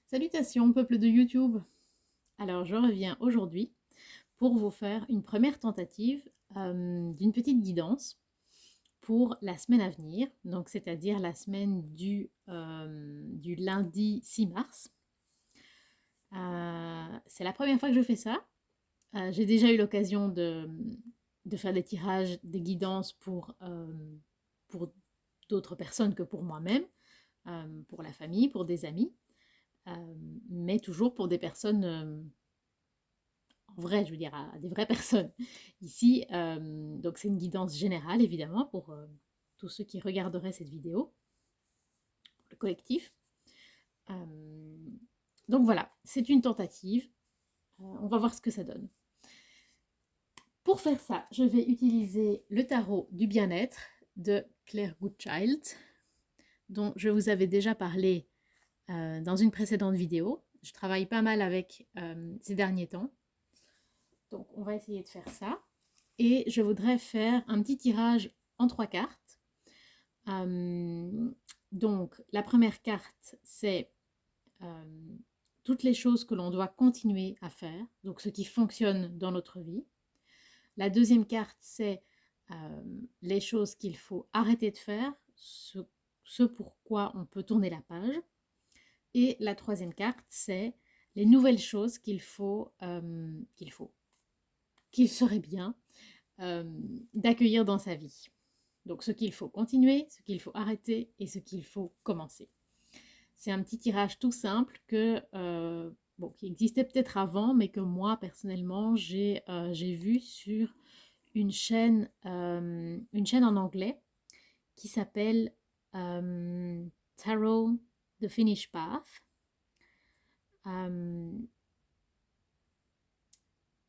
Salutations peuple de YouTube. Alors je reviens aujourd'hui pour vous faire une première tentative d'une petite guidance pour la semaine à venir, donc c'est-à-dire la semaine du lundi 6 mars. C'est la première fois que je fais ça. J'ai déjà eu l'occasion de faire des tirages, des guidances pour d'autres personnes que pour moi-même, pour la famille, pour des amis, mais toujours pour des personnes en vrai, je veux dire, à des vraies personnes. Ici, donc c'est une guidance générale, évidemment, pour tous ceux qui regarderaient cette vidéo, pour le collectif. Donc voilà, c'est une tentative. On va voir ce que ça donne. Pour faire ça, je vais utiliser le tarot du bien-être de Claire Goodchild, dont je vous avais déjà parlé dans une précédente vidéo. Je travaille pas mal avec ces derniers temps. Donc on va essayer de faire ça. Et je voudrais faire un petit tirage en 3 cartes. Donc la première carte, c'est toutes les choses que l'on doit continuer à faire, donc ce qui fonctionne dans notre vie. La deuxième carte, c'est les choses qu'il faut arrêter de faire, ce pourquoi on peut tourner la page. Et la troisième carte, c'est les nouvelles choses qu'il serait bien d'accueillir dans sa vie. Donc ce qu'il faut continuer, ce qu'il faut arrêter et ce qu'il faut commencer. C'est un petit tirage tout simple qui existait peut-être avant, mais que moi personnellement j'ai vu sur une chaîne en anglais qui s'appelle Tarot The Finish Path.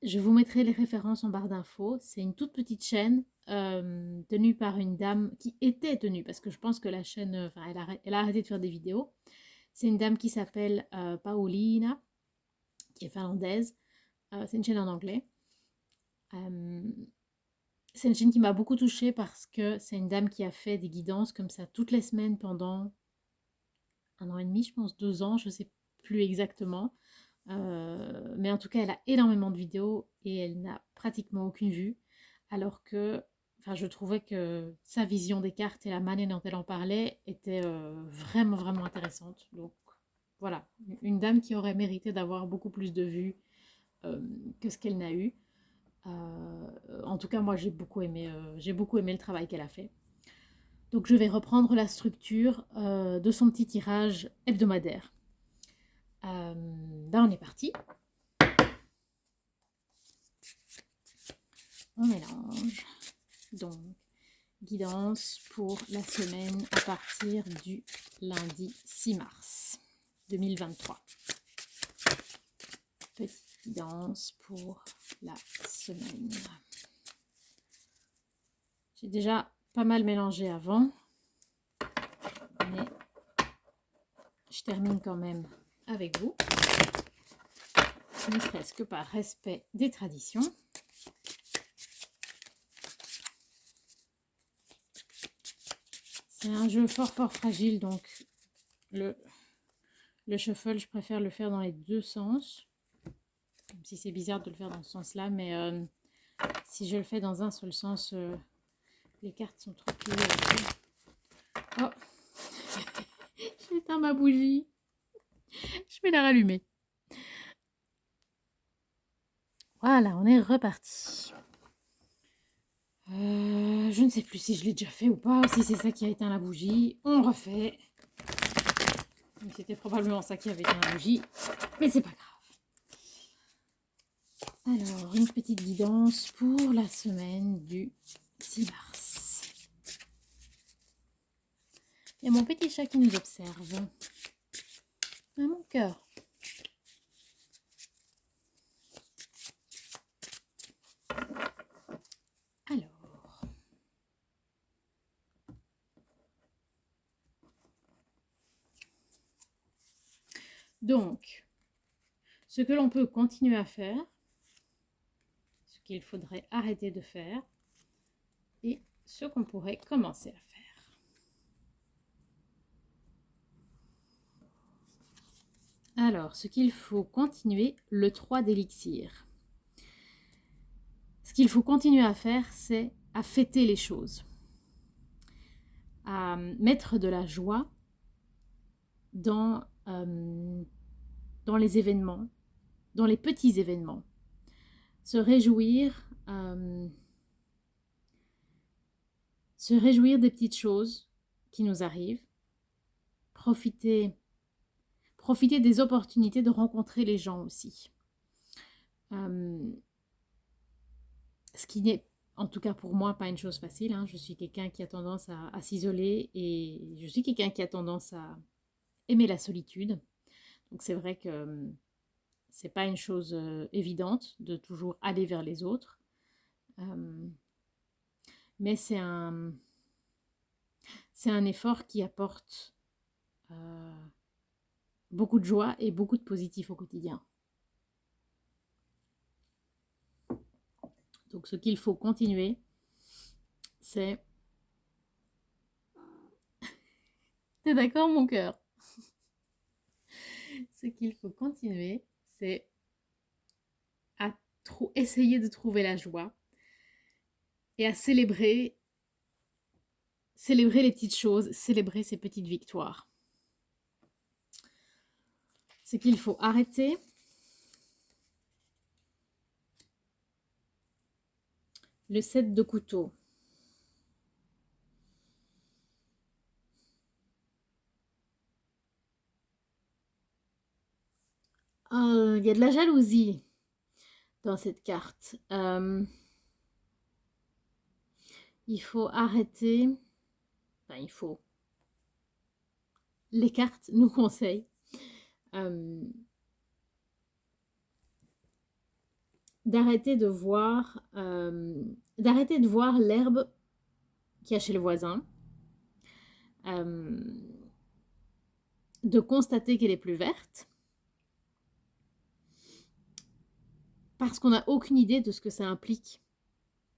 Je vous mettrai les références en barre d'infos. C'est une toute petite chaîne tenue par une dame qui était tenue, parce que je pense que la chaîne, elle a arrêté de faire des vidéos. C'est une dame qui s'appelle Paulina, qui est finlandaise. C'est une chaîne en anglais. C'est une chaîne qui m'a beaucoup touchée parce que c'est une dame qui a fait des guidances comme ça toutes les semaines pendant 1 an et demi, je pense, 2 ans, je ne sais plus exactement. Mais en tout cas, elle a énormément de vidéos et elle n'a pratiquement aucune vue. Alors que je trouvais que sa vision des cartes et la manière dont elle en parlait était vraiment, vraiment intéressante. Donc voilà, une dame qui aurait mérité d'avoir beaucoup plus de vues que ce qu'elle n'a eu. En tout cas, moi, j'ai beaucoup aimé le travail qu'elle a fait. Donc je vais reprendre la structure de son petit tirage hebdomadaire. On est parti. On mélange. Donc, guidance pour la semaine à partir du lundi 6 mars 2023. Petite guidance pour la semaine. J'ai déjà pas mal mélangé avant, mais je termine quand même avec vous, ne serait-ce que par respect des traditions. C'est un jeu fort fragile, donc le shuffle, je préfère le faire dans les deux sens. Même si c'est bizarre de le faire dans ce sens-là, mais si je le fais dans un seul sens, les cartes sont trop pliées. Oh, j'ai éteint ma bougie. Je vais la rallumer. Voilà, on est reparti. Je ne sais plus si je l'ai déjà fait ou pas, ou si c'est ça qui a éteint la bougie. On refait. C'était probablement ça qui avait éteint la bougie, mais c'est pas grave. Alors, une petite guidance pour la semaine du 6 mars. Il y a mon petit chat qui nous observe. Ah, mon cœur. Alors. Donc, ce que l'on peut continuer à faire, ce qu'il faudrait arrêter de faire, et ce qu'on pourrait commencer à faire. Alors, ce qu'il faut continuer, le 3 d'élixir. Ce qu'il faut continuer à faire, c'est à fêter les choses, à mettre de la joie dans, dans les événements, dans les petits événements. Se réjouir, des petites choses qui nous arrivent, profiter des opportunités de rencontrer les gens aussi. Ce qui n'est, en tout cas pour moi, pas une chose facile. Hein. Je suis quelqu'un qui a tendance à s'isoler et je suis quelqu'un qui a tendance à aimer la solitude. Donc c'est vrai que c'est pas une chose évidente de toujours aller vers les autres. Mais c'est un effort qui apporte beaucoup de joie et beaucoup de positif au quotidien. Donc ce qu'il faut continuer, c'est... T'es d'accord, mon cœur? Ce qu'il faut continuer, c'est à essayer de trouver la joie et à célébrer les petites choses, célébrer ces petites victoires. Ce qu'il faut arrêter, le 7 de couteau. Il y a de la jalousie dans cette carte. Il faut arrêter, enfin il faut, les cartes nous conseillent d'arrêter de voir l'herbe qu'il y a chez le voisin, de constater qu'elle est plus verte, parce qu'on n'a aucune idée de ce que ça implique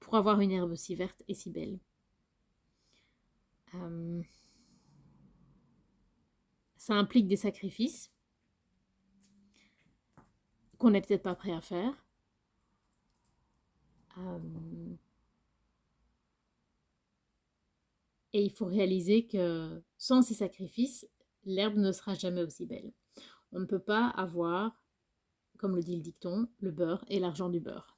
pour avoir une herbe si verte et si belle. Ça implique des sacrifices qu'on n'est peut-être pas prêt à faire. Et il faut réaliser que sans ces sacrifices, l'herbe ne sera jamais aussi belle. On ne peut pas avoir, comme le dit le dicton, le beurre et l'argent du beurre.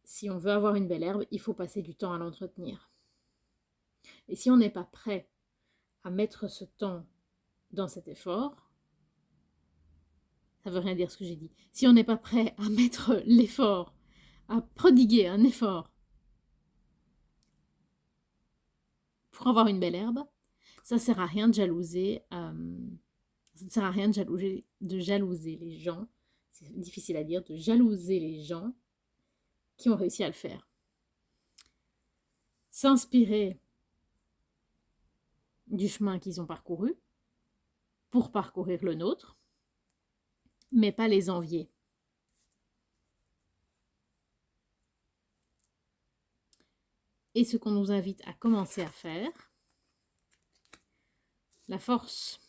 Si on veut avoir une belle herbe, il faut passer du temps à l'entretenir. Et si on n'est pas prêt à mettre ce temps dans cet effort, ça ne veut rien dire ce que j'ai dit. Si on n'est pas prêt à mettre l'effort, à prodiguer un effort pour avoir une belle herbe, ça ne sert à rien de jalouser. Ça ne sert à rien de jalouser les gens. C'est difficile à dire, de jalouser les gens qui ont réussi à le faire. S'inspirer du chemin qu'ils ont parcouru pour parcourir le nôtre, mais pas les envier. Et ce qu'on nous invite à commencer à faire, la force.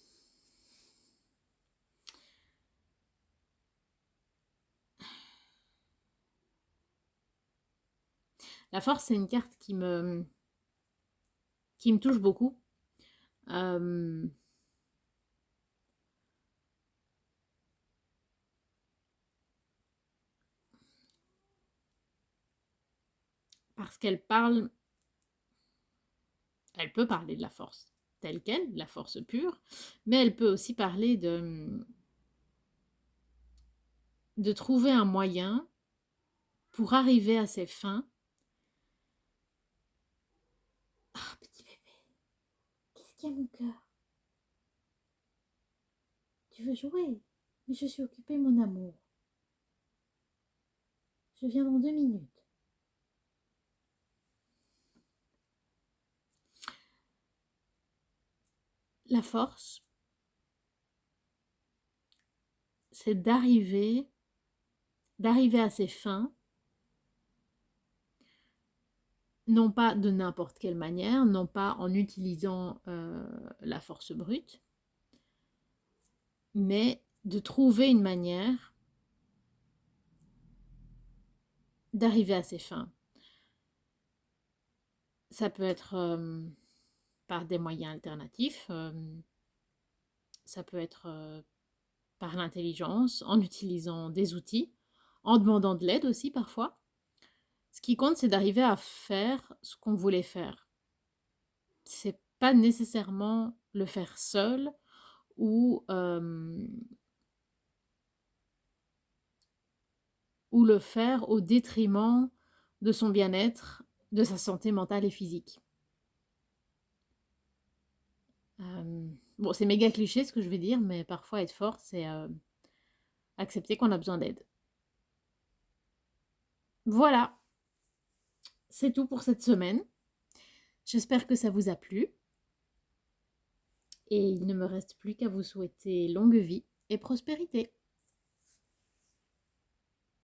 La force, c'est une carte qui me touche beaucoup. Parce qu'elle peut parler de la force telle quelle, de la force pure, mais elle peut aussi parler de trouver un moyen pour arriver à ses fins. Ah, petit bébé, qu'est-ce qu'il y a, mon cœur? Tu veux jouer? Mais je suis occupée, mon amour. Je viens dans 2 minutes. La force, c'est d'arriver à ses fins, non pas de n'importe quelle manière, non pas en utilisant la force brute, mais de trouver une manière d'arriver à ses fins. Ça peut être par des moyens alternatifs, ça peut être par l'intelligence, en utilisant des outils, en demandant de l'aide aussi parfois. Ce qui compte, c'est d'arriver à faire ce qu'on voulait faire. C'est pas nécessairement le faire seul ou ou le faire au détriment de son bien-être, de sa santé mentale et physique. Bon, c'est méga cliché ce que je vais dire, mais parfois être fort, c'est accepter qu'on a besoin d'aide. Voilà, c'est tout pour cette semaine. J'espère que ça vous a plu. Et il ne me reste plus qu'à vous souhaiter longue vie et prospérité.